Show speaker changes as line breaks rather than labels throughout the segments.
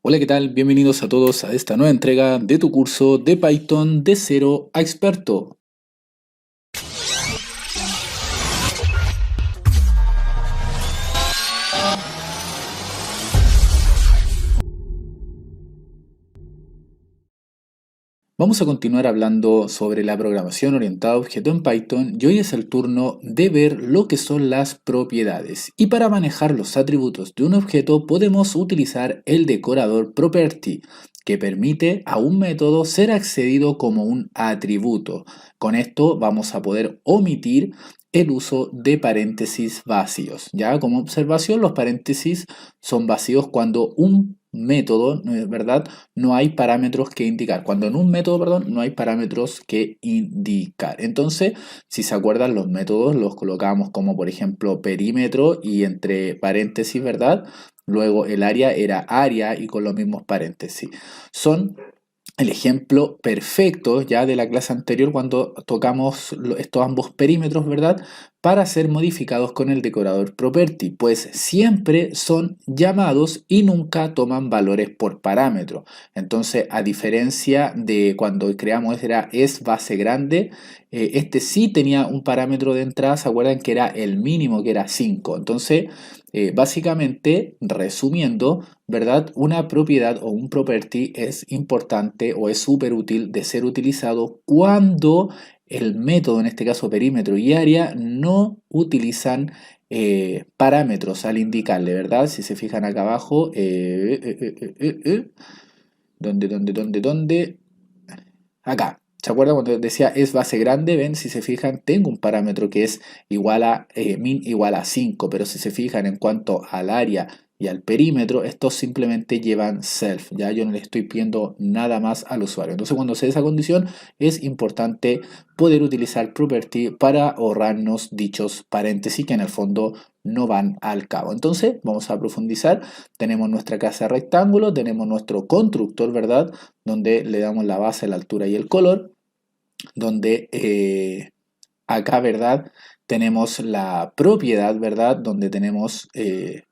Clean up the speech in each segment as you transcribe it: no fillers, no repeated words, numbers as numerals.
Hola, ¿qué tal? Bienvenidos a todos a esta nueva entrega de tu curso de Python de cero a experto. Vamos a continuar hablando sobre la programación orientada a objeto en Python y hoy es el turno de ver lo que son las propiedades. Y para manejar los atributos de un objeto podemos utilizar el decorador property, que permite a un método ser accedido como un atributo. Con esto vamos a poder omitir el uso de paréntesis vacíos. Ya como observación, los paréntesis son vacíos cuando un método, ¿verdad?, no hay parámetros que indicar. Cuando en un método, perdón, no hay parámetros que indicar. Entonces, si se acuerdan, los métodos los colocamos como, por ejemplo, perímetro y entre paréntesis, ¿verdad? Luego el área era área y con los mismos paréntesis. Son el ejemplo perfecto ya de la clase anterior cuando tocamos estos ambos perímetros, ¿verdad? Para ser modificados con el decorador property, pues siempre son llamados y nunca toman valores por parámetro. Entonces, a diferencia de cuando creamos es base grande, este sí tenía un parámetro de entrada, ¿se acuerdan que era el mínimo, que era 5? Entonces, básicamente, resumiendo, ¿verdad? Una propiedad o un property es importante o es súper útil de ser utilizado cuando el método, en este caso perímetro y área, no utilizan parámetros al indicarle, ¿verdad? Si se fijan acá abajo, ¿dónde? Acá. ¿Se acuerdan cuando decía es base grande? Ven, si se fijan, tengo un parámetro que es igual a min igual a 5, pero si se fijan en cuanto al área y al perímetro, estos simplemente llevan self, ya yo no le estoy pidiendo nada más al usuario. Entonces, cuando se dé esa condición, es importante poder utilizar property para ahorrarnos dichos paréntesis que en el fondo no van al cabo. Entonces, vamos a profundizar. Tenemos nuestra clase rectángulo, tenemos nuestro constructor, ¿verdad?, donde le damos la base, la altura y el color, donde acá, ¿verdad?, tenemos la propiedad, ¿verdad?, donde tenemos el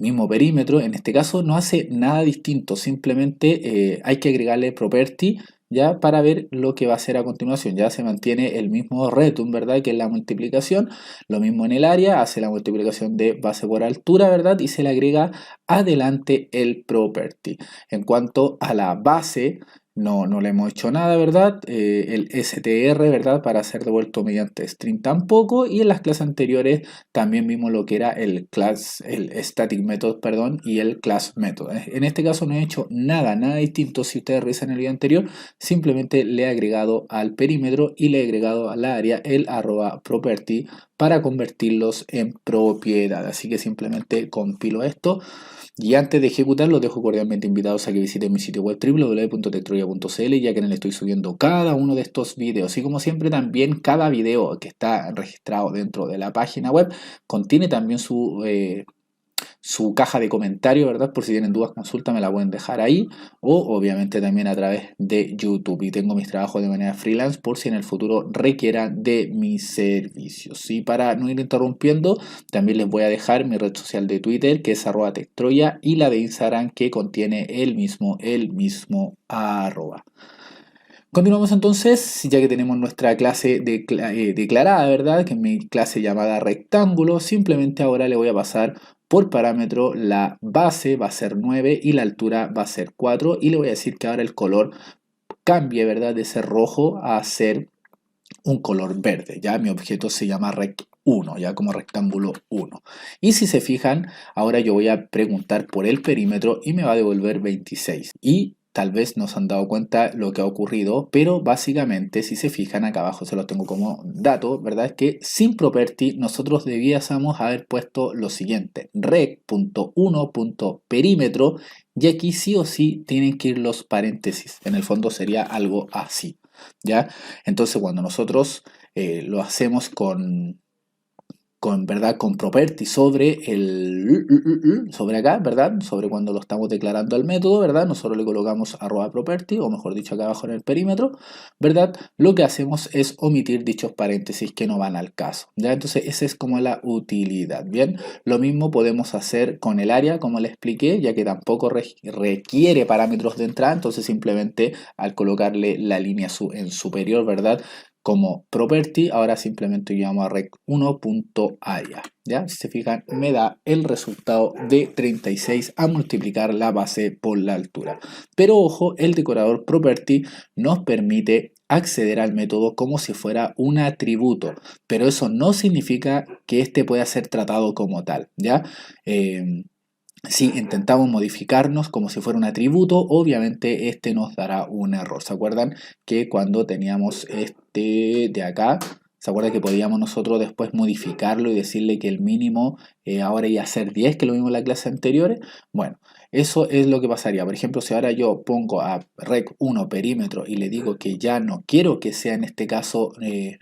mismo perímetro. En este caso no hace nada distinto, simplemente hay que agregarle property ya para ver lo que va a hacer a continuación. Ya se mantiene el mismo return, ¿verdad?, que es la multiplicación. Lo mismo en el área, hace la multiplicación de base por altura, ¿verdad?, y se le agrega adelante el property. En cuanto a la base, no le hemos hecho nada, ¿verdad? El str, ¿verdad?, para ser devuelto mediante string tampoco. Y en las clases anteriores también vimos lo que era el static method, perdón, y el class method. En este caso no he hecho nada distinto. Si ustedes revisan el video anterior, simplemente le he agregado al perímetro y le he agregado al área el @property para convertirlos en propiedad. Así que simplemente compilo esto. Y antes de ejecutar, los dejo cordialmente invitados a que visiten mi sitio web www.tectroya.cl, ya que en él estoy subiendo cada uno de estos videos. Y como siempre, también cada video que está registrado dentro de la página web contiene también su caja de comentarios, ¿verdad? Por si tienen dudas, consulta, me la pueden dejar ahí, o obviamente también a través de YouTube. Y tengo mis trabajos de manera freelance por si en el futuro requieran de mis servicios. Y para no ir interrumpiendo, también les voy a dejar mi red social de Twitter, que es @tectroya, y la de Instagram, que contiene el mismo arroba. Continuamos entonces, ya que tenemos nuestra clase declarada, ¿verdad?, que es mi clase llamada rectángulo. Simplemente ahora le voy a pasar por parámetro la base, va a ser 9, y la altura va a ser 4, y le voy a decir que ahora el color cambie, ¿verdad?, de ser rojo a ser un color verde. Ya mi objeto se llama rect1, ya como rectángulo 1. Y si se fijan, ahora yo voy a preguntar por el perímetro y me va a devolver 26. Y tal vez no se han dado cuenta lo que ha ocurrido, pero básicamente, si se fijan, acá abajo se los tengo como dato, ¿verdad? Es que sin property nosotros debíamos haber puesto lo siguiente: rec.1.perímetro, y aquí sí o sí tienen que ir los paréntesis. En el fondo sería algo así, ¿ya? Entonces, cuando nosotros lo hacemos con ¿verdad? Con property sobre sobre acá, ¿verdad? Sobre cuando lo estamos declarando al método, ¿verdad? Nosotros le colocamos arroba property, o mejor dicho acá abajo en el perímetro, ¿verdad? Lo que hacemos es omitir dichos paréntesis que no van al caso, ¿ya? Entonces esa es como la utilidad, ¿bien? Lo mismo podemos hacer con el área, como le expliqué, ya que tampoco requiere parámetros de entrada, entonces simplemente al colocarle la línea en superior, ¿verdad? Como property, ahora simplemente llamo a rec1.area, ¿ya? Si se fijan, me da el resultado de 36 a multiplicar la base por la altura. Pero ojo, el decorador property nos permite acceder al método como si fuera un atributo, pero eso no significa que este pueda ser tratado como tal, ¿ya? Si intentamos modificarnos como si fuera un atributo, obviamente este nos dará un error. ¿Se acuerdan que cuando teníamos este de acá, se acuerdan que podíamos nosotros después modificarlo y decirle que el mínimo ahora iba a ser 10, que lo vimos en la clase anterior? Bueno, eso es lo que pasaría. Por ejemplo, si ahora yo pongo a rec1 perímetro y le digo que ya no quiero que sea en este caso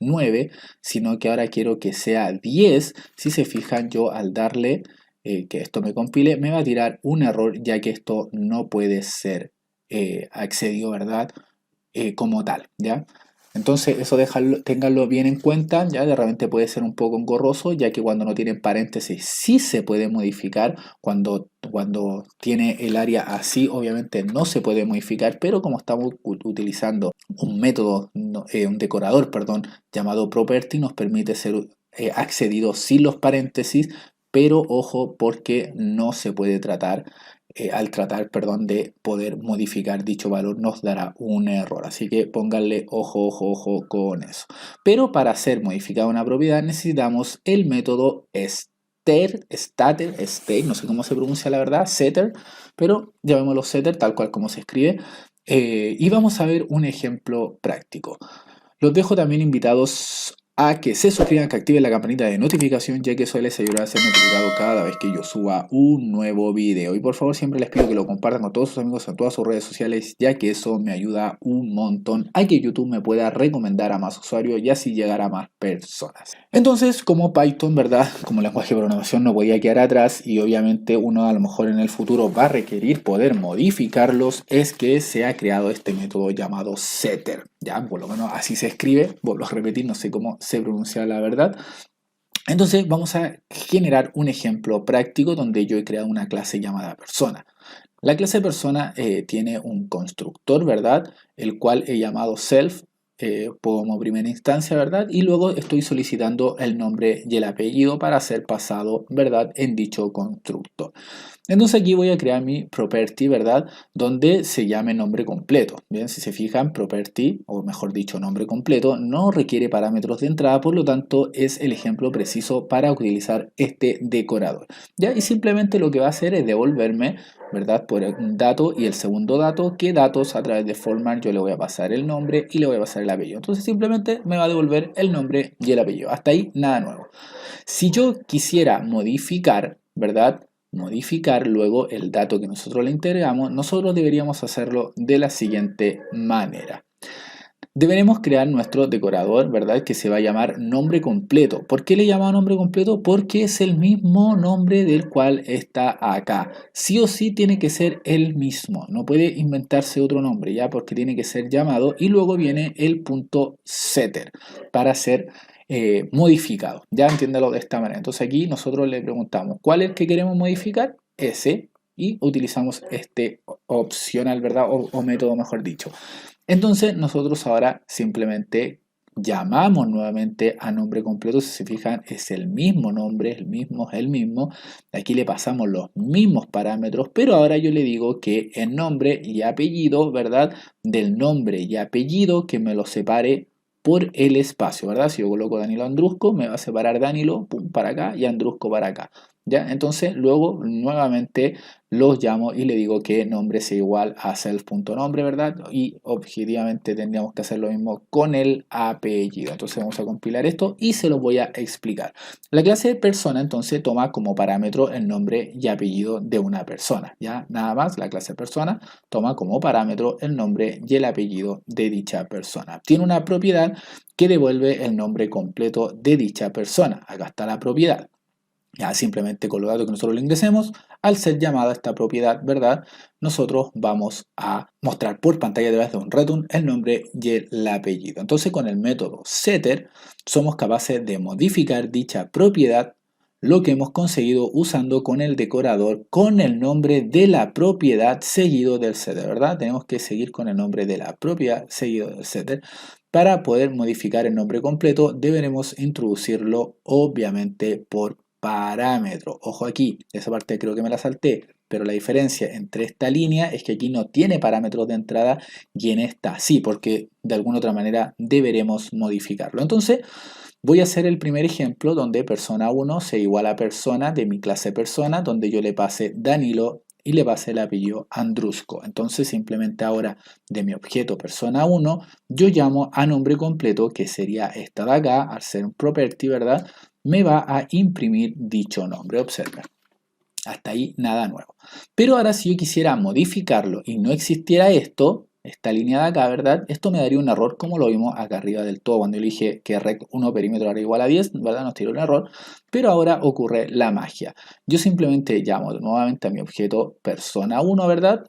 9, sino que ahora quiero que sea 10, si se fijan, yo al darle que esto me compile, me va a tirar un error, ya que esto no puede ser accedido, ¿verdad? Como tal, ¿ya? Entonces eso ténganlo bien en cuenta, ya de repente puede ser un poco engorroso, ya que cuando no tienen paréntesis sí se puede modificar, cuando tiene el área así obviamente no se puede modificar, pero como estamos utilizando un método, un decorador, perdón, llamado property, nos permite ser accedido sin los paréntesis, pero ojo porque no se puede tratar, al tratar, perdón, de poder modificar dicho valor nos dará un error. Así que pónganle ojo, ojo, ojo con eso. Pero para hacer modificada una propiedad necesitamos el método state, no sé cómo se pronuncia la verdad, setter, pero llamémoslo setter tal cual como se escribe. Y vamos a ver un ejemplo práctico. Los dejo también invitados a que se suscriban, que activen la campanita de notificación, ya que eso les ayudará a ser notificado cada vez que yo suba un nuevo video. Y por favor siempre les pido que lo compartan con todos sus amigos en todas sus redes sociales, ya que eso me ayuda un montón a que YouTube me pueda recomendar a más usuarios y así llegar a más personas. Entonces, como Python, ¿verdad? Como lenguaje de programación no podía quedar atrás y obviamente uno a lo mejor en el futuro va a requerir poder modificarlos, es que se ha creado este método llamado setter. Ya, por lo menos así se escribe, vuelvo a repetir, no sé cómo se pronuncia la verdad. Entonces vamos a generar un ejemplo práctico donde yo he creado una clase llamada persona. La clase persona tiene un constructor, ¿verdad? El cual he llamado self como primera instancia, ¿verdad? Y luego estoy solicitando el nombre y el apellido para ser pasado, ¿verdad? En dicho constructor. Entonces aquí voy a crear mi property, ¿verdad? Donde se llame nombre completo. Bien, si se fijan, property, o mejor dicho, nombre completo, no requiere parámetros de entrada, por lo tanto es el ejemplo preciso para utilizar este decorador. ¿Ya? Y simplemente lo que va a hacer es devolverme, ¿verdad? Por un dato y el segundo dato, qué datos a través de format yo le voy a pasar el nombre y le voy a pasar el apellido. Entonces simplemente me va a devolver el nombre y el apellido. Hasta ahí nada nuevo. Si yo quisiera modificar, ¿verdad? Modificar luego el dato que nosotros le integramos, nosotros deberíamos hacerlo de la siguiente manera. Deberemos crear nuestro decorador, ¿verdad? Que se va a llamar nombre completo. ¿Por qué le llamamos nombre completo? Porque es el mismo nombre del cual está acá. Sí o sí tiene que ser el mismo. No puede inventarse otro nombre, ¿ya? Porque tiene que ser llamado. Y luego viene el punto setter para ser modificado. Ya entiéndalo de esta manera. Entonces aquí nosotros le preguntamos, ¿cuál es el que queremos modificar? Ese. Y utilizamos este opcional, ¿verdad? O método, mejor dicho. Entonces nosotros ahora simplemente llamamos nuevamente a nombre completo. Si se fijan, es el mismo nombre, el mismo. Aquí le pasamos los mismos parámetros, pero ahora yo le digo que el nombre y apellido, ¿verdad? Del nombre y apellido que me lo separe por el espacio, ¿verdad? Si yo coloco Danilo Andrusco, me va a separar Danilo, pum, para acá y Andrusco para acá. ¿Ya? Entonces luego nuevamente los llamo y le digo que nombre sea igual a self.nombre, ¿verdad? Y objetivamente tendríamos que hacer lo mismo con el apellido. Entonces vamos a compilar esto y se lo voy a explicar. La clase de persona entonces toma como parámetro el nombre y apellido de una persona, ¿ya? Nada más, la clase persona toma como parámetro el nombre y el apellido de dicha persona. Tiene una propiedad que devuelve el nombre completo de dicha persona. Acá está la propiedad. Ya simplemente con los datos que nosotros le ingresemos, al ser llamada esta propiedad, ¿verdad? Nosotros vamos a mostrar por pantalla a través de un return el nombre y el apellido. Entonces con el método setter somos capaces de modificar dicha propiedad, lo que hemos conseguido usando con el decorador con el nombre de la propiedad seguido del setter, ¿verdad? Tenemos que seguir con el nombre de la propiedad seguido del setter. Para poder modificar el nombre completo deberemos introducirlo obviamente por parámetro. Ojo aquí, esa parte creo que me la salté, pero la diferencia entre esta línea es que aquí no tiene parámetros de entrada y en esta sí, porque de alguna otra manera deberemos modificarlo. Entonces voy a hacer el primer ejemplo donde persona 1 sea igual a persona de mi clase persona, donde yo le pase Danilo y le pase el apellido Andrusco. Entonces simplemente ahora de mi objeto persona 1 yo llamo a nombre completo, que sería esta de acá, al ser un property, ¿verdad? Me va a imprimir dicho nombre. Observa. Hasta ahí nada nuevo. Pero ahora si yo quisiera modificarlo y no existiera esto, esta línea de acá, ¿verdad? Esto me daría un error como lo vimos acá arriba del todo cuando yo le dije que rect1 perímetro era igual a 10, ¿verdad? Nos tiró un error, pero ahora ocurre la magia. Yo simplemente llamo nuevamente a mi objeto persona 1, ¿verdad?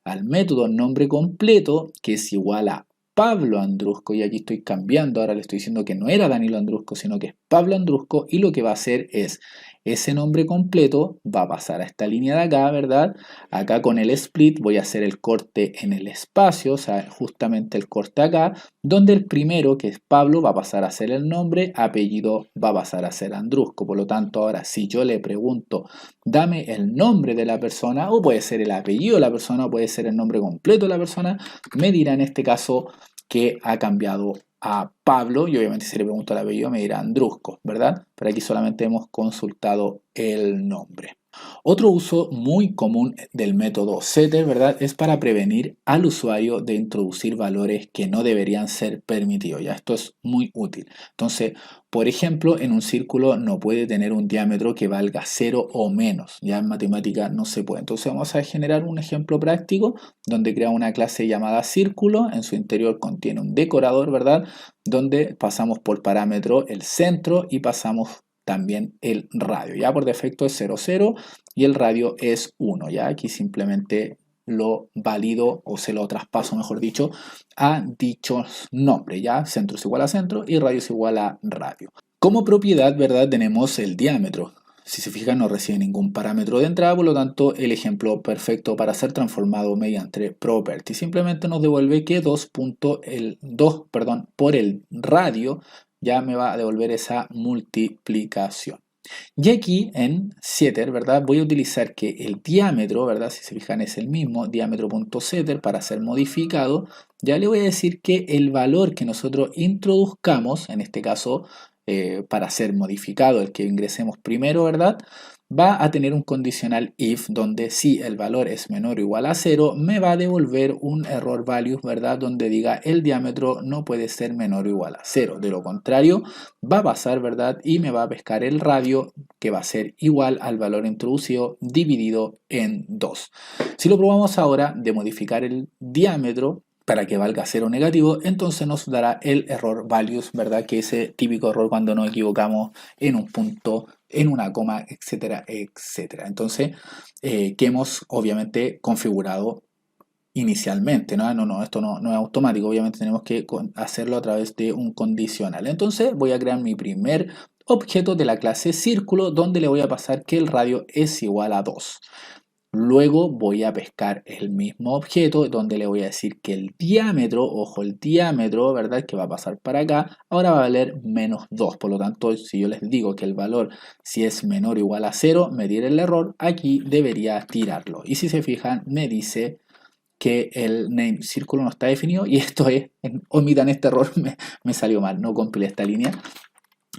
Al método nombre completo, que es igual a Pablo Andrusco, y aquí estoy cambiando, ahora le estoy diciendo que no era Danilo Andrusco, sino que es Pablo Andrusco, y lo que va a hacer es ese nombre completo va a pasar a esta línea de acá, ¿verdad? Acá con el split voy a hacer el corte en el espacio, o sea, justamente el corte acá, donde el primero, que es Pablo, va a pasar a ser el nombre, apellido va a pasar a ser Andrusco. Por lo tanto, ahora si yo le pregunto, dame el nombre de la persona, o puede ser el apellido de la persona, o puede ser el nombre completo de la persona, me dirá en este caso que ha cambiado a Pablo, y obviamente si le pregunto el apellido me dirá Andrusco, ¿verdad? Pero aquí solamente hemos consultado el nombre. Otro uso muy común del método setter, ¿verdad? Es para prevenir al usuario de introducir valores que no deberían ser permitidos. Ya esto es muy útil. Entonces, por ejemplo, en un círculo no puede tener un diámetro que valga 0 o menos. Ya en matemática no se puede. Entonces vamos a generar un ejemplo práctico donde crea una clase llamada círculo. En su interior contiene un decorador, ¿verdad? Donde pasamos por parámetro el centro y pasamos también el radio. Ya por defecto es 0, 0 y el radio es 1. Ya aquí simplemente lo valido o se lo traspaso, mejor dicho, a dichos nombres. Ya centro es igual a centro y radio es igual a radio. Como propiedad, ¿verdad? Tenemos el diámetro. Si se fijan, no recibe ningún parámetro de entrada, por lo tanto, el ejemplo perfecto para ser transformado mediante property simplemente nos devuelve que 2 por el radio ya me va a devolver esa multiplicación. Y aquí en setter, ¿verdad? Voy a utilizar que el diámetro, ¿verdad? Si se fijan es el mismo, diámetro.setter para ser modificado. Ya le voy a decir que el valor que nosotros introduzcamos, en este caso para ser modificado, el que ingresemos primero, ¿verdad? Va a tener un condicional if donde si el valor es menor o igual a 0, me va a devolver un error value, ¿verdad? Donde diga el diámetro no puede ser menor o igual a 0. De lo contrario, va a pasar, ¿verdad? Y me va a pescar el radio que va a ser igual al valor introducido dividido en 2. Si lo probamos ahora de modificar el diámetro para que valga 0 negativo, entonces nos dará el error values, ¿verdad? Que es ese típico error cuando nos equivocamos en un punto, en una coma, etcétera, etcétera. Entonces, que hemos obviamente configurado inicialmente, ¿no? Esto no es automático, obviamente tenemos que hacerlo a través de un condicional. Entonces voy a crear mi primer objeto de la clase círculo donde le voy a pasar que el radio es igual a 2. Luego voy a pescar el mismo objeto donde le voy a decir que el diámetro, ojo, el diámetro, ¿verdad? Que va a pasar para acá, ahora va a valer menos 2. Por lo tanto, si yo les digo que el valor, si es menor o igual a 0, me diera el error, aquí debería tirarlo. Y si se fijan, me dice que el name círculo no está definido y esto es, omitan este error, me salió mal, no compilé esta línea.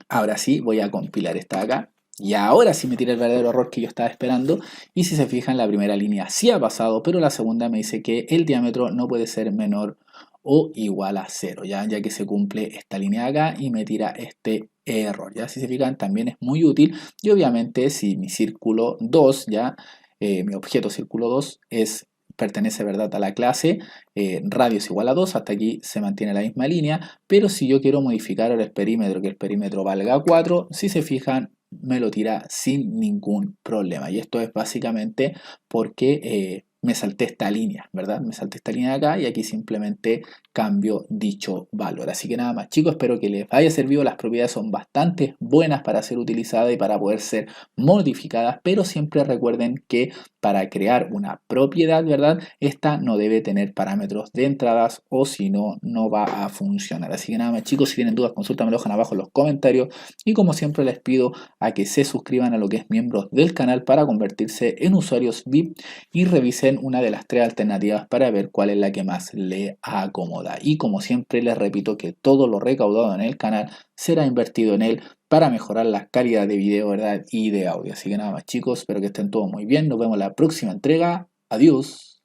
Ahora sí, voy a compilar esta de acá. Y ahora sí me tira el verdadero error que yo estaba esperando. Y si se fijan, la primera línea sí ha pasado, pero la segunda me dice que el diámetro no puede ser menor o igual a cero, ya que se cumple esta línea de acá y me tira este error. Ya si se fijan, también es muy útil. Y obviamente, si mi círculo 2, mi objeto círculo 2 pertenece, ¿verdad?, a la clase radio es igual a 2, hasta aquí se mantiene la misma línea, pero si yo quiero modificar ahora el perímetro, que el perímetro valga 4, si se fijan, me lo tira sin ningún problema. Y esto es básicamente porque me salté esta línea, ¿verdad? Me salté esta línea de acá y aquí simplemente cambio dicho valor. Así que nada más, chicos, espero que les haya servido. Las propiedades son bastante buenas para ser utilizadas y para poder ser modificadas, pero siempre recuerden que para crear una propiedad, ¿verdad? Esta no debe tener parámetros de entradas o si no, no va a funcionar. Así que nada más, chicos, si tienen dudas, consúltamelo abajo en los comentarios y como siempre les pido a que se suscriban a lo que es miembros del canal para convertirse en usuarios VIP y revisen una de las tres alternativas para ver cuál es la que más le acomoda. Y como siempre les repito que todo lo recaudado en el canal será invertido en él para mejorar la calidad de video, ¿verdad? Y de audio. Así que nada más, chicos, espero que estén todos muy bien. Nos vemos en la próxima entrega. Adiós.